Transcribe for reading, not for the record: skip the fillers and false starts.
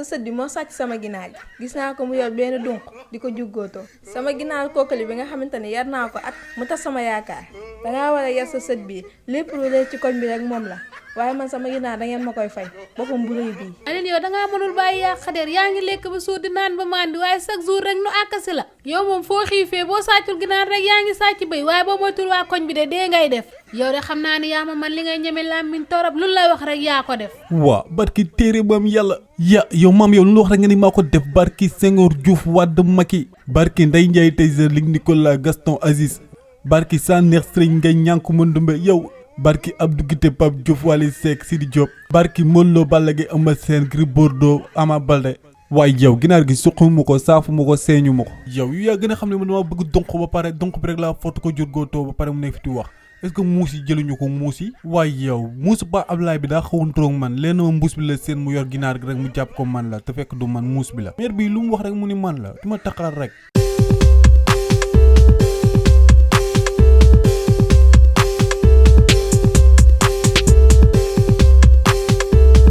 sa sët bi moo sàcc sama ginaar gi gis naa ko mu yor benn dunq di ko juggootoo sama ginaar kookali bi nga xamante ne yar naa ko at mu tas sama yaakaar dangaa war a yar sa sët bi lépp lu leer ci koñ bi rek moom la waaye man sama ginaar da ngeen ma koy fay boppam bu rëy bii. Aline yow dangaa mënul bàyyi yaa xadeer yaa ngi lekk ba suur di naan ba màndi waaye chaque jour rek nu àkkasi la yow moom foo xiifee boo sàccul ginaar rek yaa ngi sàcc bëy waaye boo moytul waa koñ bi de dee ngay def yow de xam naa ni yaa ma man li ngay ñeme làmmiñ torop lu lay wax rek yaa ko def. waa barki téere maam yàlla yow maam yow lu wax rek nga ni maa ko def barki Senghor Diouf Wade Macky barki Ndeye Ndiaye Tyson Luc Nicolas Gaston Aziz barki Sanex Serigne Ngagne ñànku mëndumbe yow barki Abdou Guité Pape Diouf Wally Seck Sidi Diop barki Modou Lo Balla Gaye Eumeu Sène Gris Bordeaux Ama Baldé waaye yow ginaar gi suquma ko saafuma ko seeñu ma ko yow yaa gën a xam ne man dama bëgg donk ba pare donk bi rek laa foto ko jur gootoo ba pare mu nekk fi di wax est-ce que muus yi jëluñu ko muus yi waaye yow muus ba Ablaye bi daa xawoon trop man leen ma mbuus bi la seen mu yor ginaar gi rek mu jàpp ko man la te fekk du man muus bi la maire bi lu mu wax rek mu ni man la du ma taqal rek